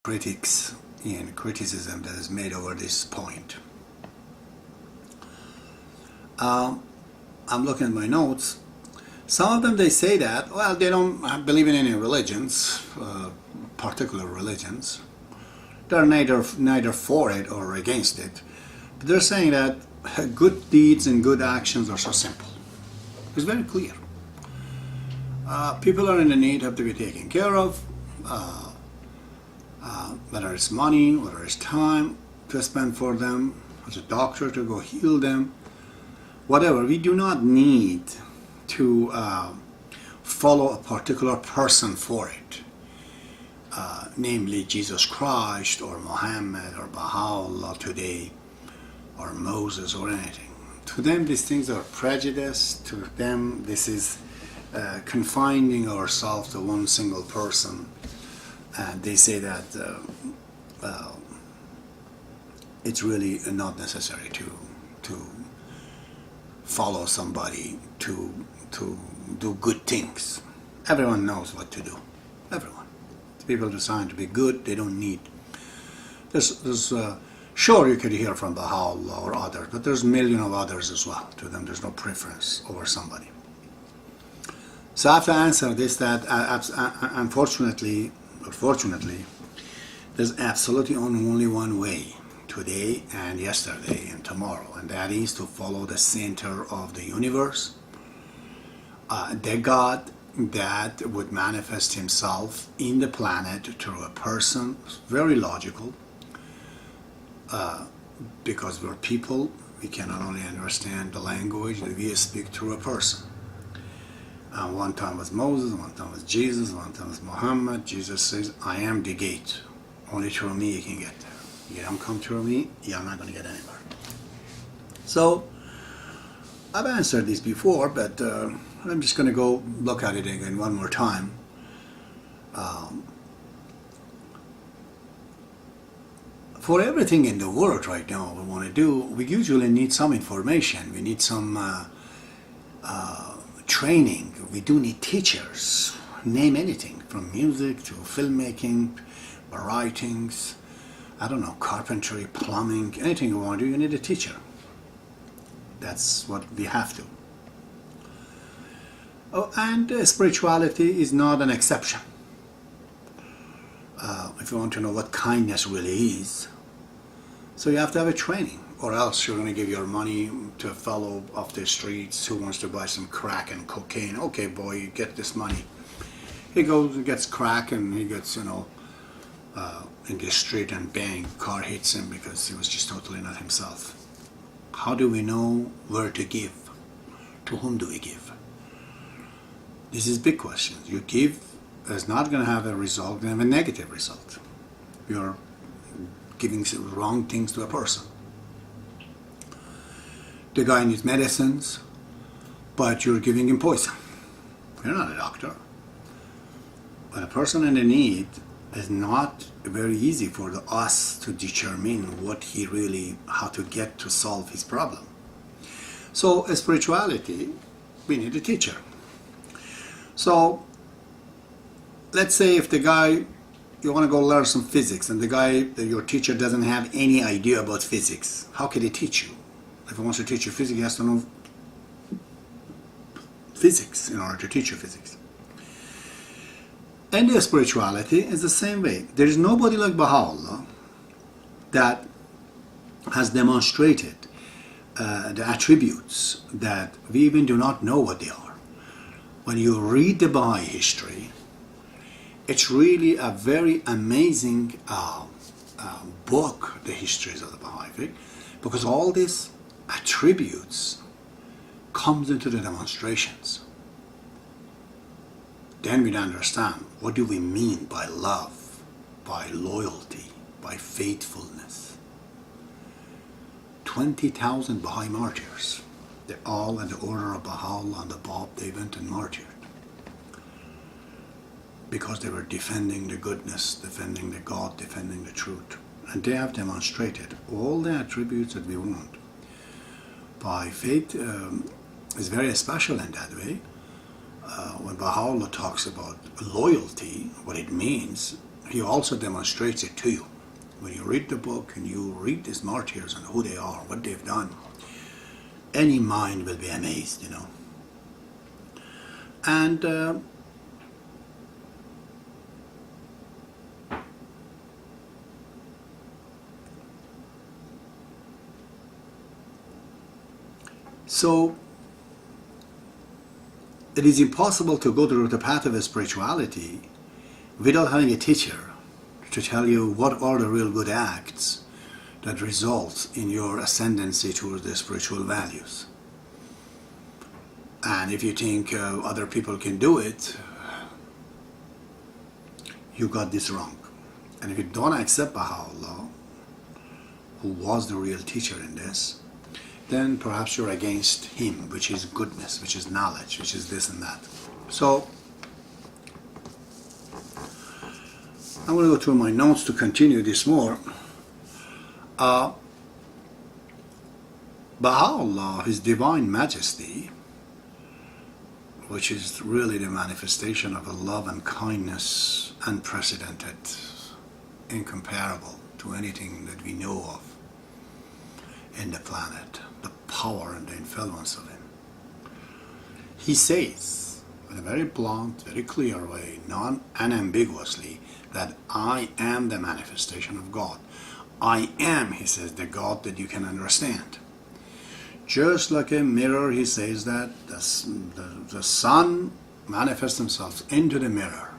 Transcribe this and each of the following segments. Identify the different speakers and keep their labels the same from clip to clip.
Speaker 1: critics and criticism that is made over this point. I'm looking at my notes. Some of them, they say that, well, they don't believe in any religions, particular religions. They're neither for it or against it. But they're saying that good deeds and good actions are so simple. It's very clear. People are in the need, have to be taken care of, whether it's money, whether it's time to spend for them, as a doctor to go heal them, whatever. We do not need to follow a particular person for it, namely Jesus Christ or Muhammad or Baha'u'llah today or Moses or anything. To them, these things are prejudice. To them, this is confining ourselves to one single person. And they say that it's really not necessary to follow somebody to do good things. Everyone knows what to do. Everyone. People designed to be good. They don't need. There's sure, you could hear from Baha'u'llah or others, but there's a million of others as well. To them, there's no preference over somebody. So I have to answer this, that unfortunately, or fortunately, there's absolutely only one way, today and yesterday and tomorrow, and that is to follow the center of the universe, the God that would manifest himself in the planet through a person. It's very logical, because we're people. We cannot only understand the language that we speak through a person. One time was Moses, one time was Jesus, one time was Muhammad. Jesus says, I am the gate. Only through me you can get there. You don't come through me, you're not going to get anywhere. So, I've answered this before, but I'm just going to go look at it again one more time. For everything in the world right now we want to do, we usually need some information. We need some training. We do need teachers. Name anything, from music to filmmaking, writings, I don't know, carpentry, plumbing, anything you want to do, you need a teacher. That's what we have to. Oh, and spirituality is not an exception. If you want to know what kindness really is, so you have to have a training, or else you're going to give your money to a fellow off the streets who wants to buy some crack and cocaine. Okay, boy, you get this money. He goes and gets crack, and he gets, in the street, and bang, car hits him because he was just totally not himself. How do we know where to give? To whom do we give? This is big question. You give is not going to have a result, going to have a negative result. You're giving wrong things to a person. The guy needs medicines, but you're giving him poison. You're not a doctor. But a person in the need is not very easy for us to determine what he really, how to get to solve his problem. So, spirituality, we need a teacher. So, let's say if the guy, you want to go learn some physics, and the guy, your teacher, doesn't have any idea about physics, how can he teach you? If he wants to teach you physics, he has to know physics in order to teach you physics. And the spirituality is the same way. There is nobody like Baha'u'llah that has demonstrated the attributes that we even do not know what they are. When you read the Baha'i history, it's really a very amazing book, the histories of the Baha'i faith, because all these attributes comes into the demonstrations. Then we understand, what do we mean by love, by loyalty, by faithfulness? 20,000 Baha'i martyrs. They're all in the order of Baha'u'llah and the Bab. They went and martyred because they were defending the goodness, defending the God, defending the truth. And they have demonstrated all the attributes that we want. Baha'i faith is very special in that way. When Baha'u'llah talks about loyalty, what it means, he also demonstrates it to you. When you read the book and you read these martyrs and who they are, what they've done, any mind will be amazed, you know. And so it is impossible to go through the path of spirituality without having a teacher to tell you what are the real good acts that result in your ascendancy towards the spiritual values. And if you think other people can do it, you got this wrong. And if you don't accept Baha'u'llah, who was the real teacher in this, then perhaps you're against him, which is goodness, which is knowledge, which is this and that. So, I'm going to go through my notes to continue this more. Baha'u'llah, His Divine Majesty, which is really the manifestation of a love and kindness unprecedented, incomparable to anything that we know of in the planet, the power and the influence of him. He says, in a very blunt, very clear way, non-unambiguously, that I am the manifestation of God. I am, he says, the God that you can understand. Just like a mirror, he says that the sun manifests himself into the mirror,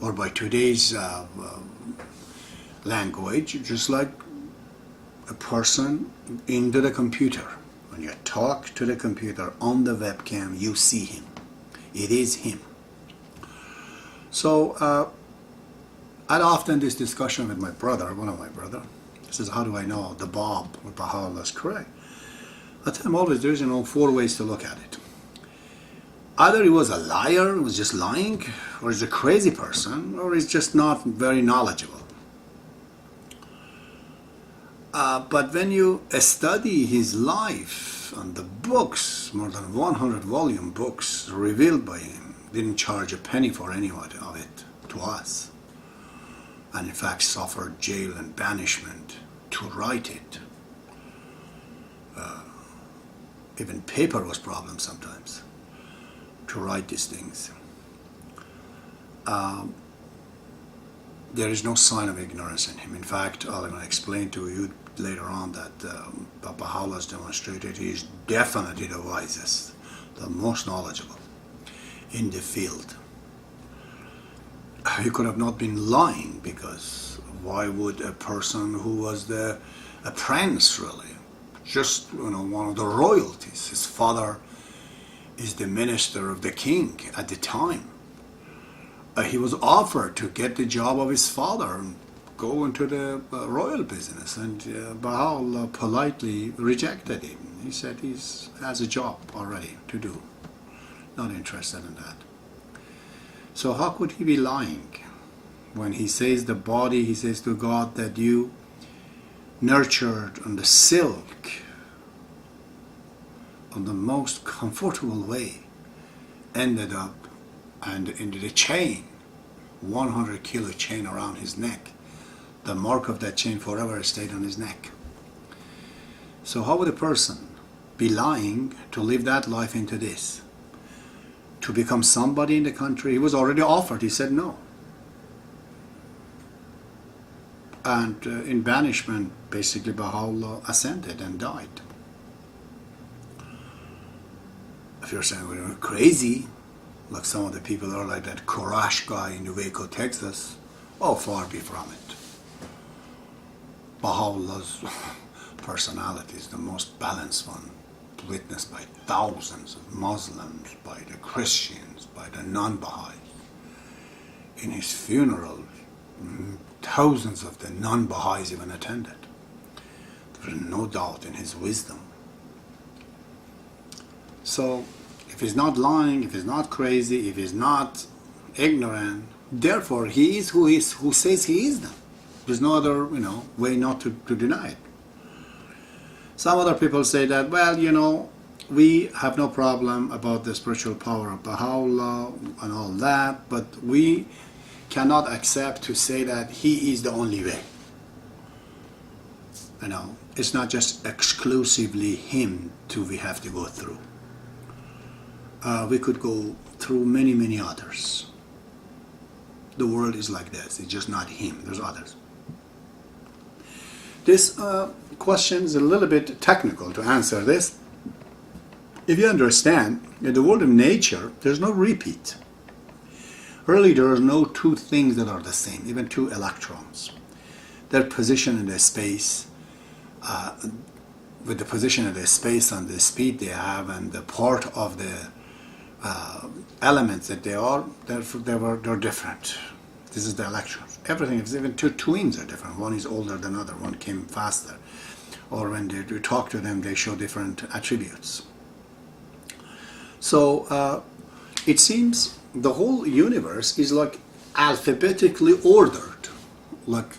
Speaker 1: or by today's language, just like a person into the computer. When you talk to the computer on the webcam, you see him. It is him. So I had often this discussion with my brother, one of my brother. He says, how do I know the Bab with Baha'u'llah is correct? I tell him always there's 4 ways to look at it. Either he was a liar, he was just lying, or he's a crazy person, or he's just not very knowledgeable. But when you study his life and the books, more than 100 volume books revealed by him, didn't charge a penny for any of it to us, and in fact suffered jail and banishment to write it. Even paper was a problem sometimes to write these things. There is no sign of ignorance in him. In fact, I'm going to explain to you later on that Baha'u'llah has demonstrated he is definitely the wisest, the most knowledgeable in the field. He could have not been lying, because why would a person who was a prince, really, just one of the royalties, his father is the minister of the king at the time, he was offered to get the job of his father and go into the royal business, and Baha'u'llah politely rejected him. He said he has a job already to do, not interested in that. So how could he be lying? When he says the body, he says to God that you nurtured on the silk on the most comfortable way, ended up and into the chain, 100 kilo chain around his neck. The mark of that chain forever stayed on his neck. So how would a person be lying to live that life into this? To become somebody in the country? He was already offered, he said no. And in banishment, basically Baha'u'llah ascended and died. If you're saying we're crazy, like some of the people are, like that Korash guy in Waco, Texas, oh, far be from it. Baha'u'llah's personality is the most balanced one, witnessed by thousands of Muslims, by the Christians, by the non-Baha'is. In his funeral, thousands of the non-Baha'is even attended. There is no doubt in his wisdom. So, if he's not lying, if he's not crazy, if he's not ignorant, therefore he is who says he is them. There's no other, way not to deny it. Some other people say that, well, we have no problem about the spiritual power of Baha'u'llah and all that, but we cannot accept to say that he is the only way. You know, it's not just exclusively him we have to go through. We could go through many others. The world is like this. It's just not him. There's others. This question is a little bit technical to answer this. If you understand, in the world of nature, there's no repeat. Really, there are no two things that are the same, even two electrons. Their position in the space, with the position of the space and the speed they have and the part of the elements that they are, they're different. This is the electrons. Everything is, even two twins are different. One is older than the other. One came faster. Or when you talk to them, they show different attributes. So it seems the whole universe is like alphabetically ordered. Like,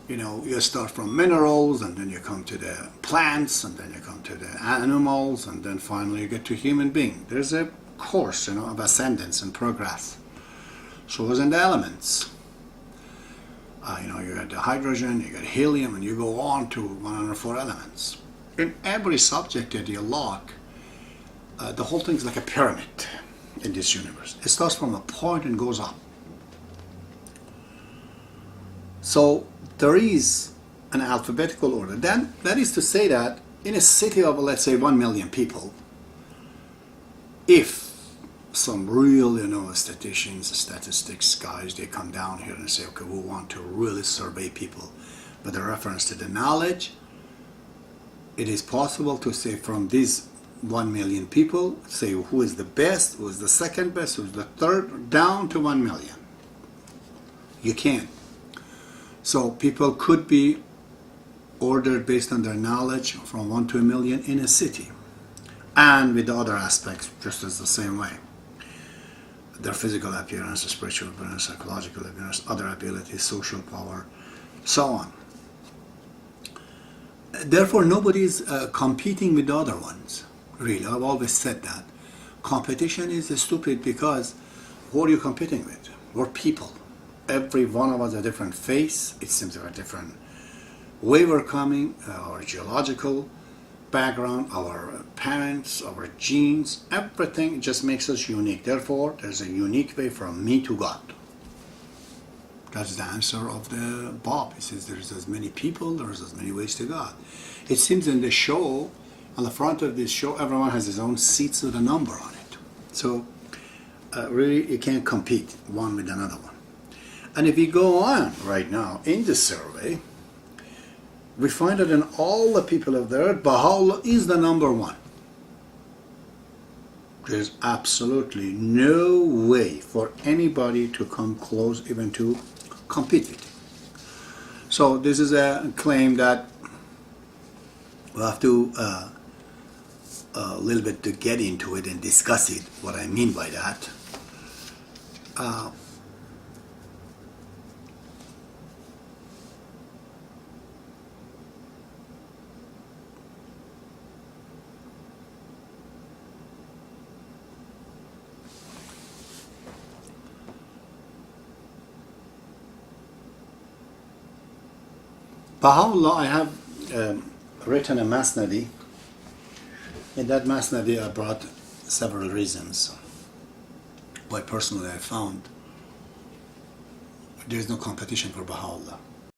Speaker 1: you know, you start from minerals, and then you come to the plants, and then you come to the animals, and then finally you get to human being. There's a course, you know, of ascendance and progress. So is in the elements. You know, you got the hydrogen, you got helium, and you go on to 104 elements. In every subject that you lock, the whole thing is like a pyramid in this universe. It starts from a point and goes up. So there is an alphabetical order. Then that is to say that in a city of, let's say, 1 million people, if some real, you know, statistics guys, they come down here and say, okay, we want to really survey people with a reference to the knowledge, it is possible to say from these 1 million people, say who is the best, who is the second best, who is the third, down to 1 million. You can. So people could be ordered based on their knowledge from 1 to 1 million in a city. And with the other aspects, just as the same way. Their physical appearance, spiritual appearance, psychological appearance, other abilities, social power, so on. Therefore, nobody is competing with the other ones. Really, I've always said that. Competition is stupid because who are you competing with? We're people. Every one of us has a different face. It seems to have a different way we're coming, our geological background, our parents, our genes, everything just makes us unique. Therefore, there's a unique way from me to God. That's the answer of the Bob. He says there's as many people, there's as many ways to God. It seems in the show, on the front of this show, everyone has his own seats with a number on it. So really, you can't compete one with another one. And if we go on right now in the survey, we find that in all the people of the earth, Baha'u'llah is the number one. There's absolutely no way for anybody to come close even to compete with it. So this is a claim that we'll have to a little bit to get into it and discuss it, what I mean by that. Baha'u'llah, I have written a masnadi. In that masnadi I brought several reasons why personally I found there is no competition for Baha'u'llah.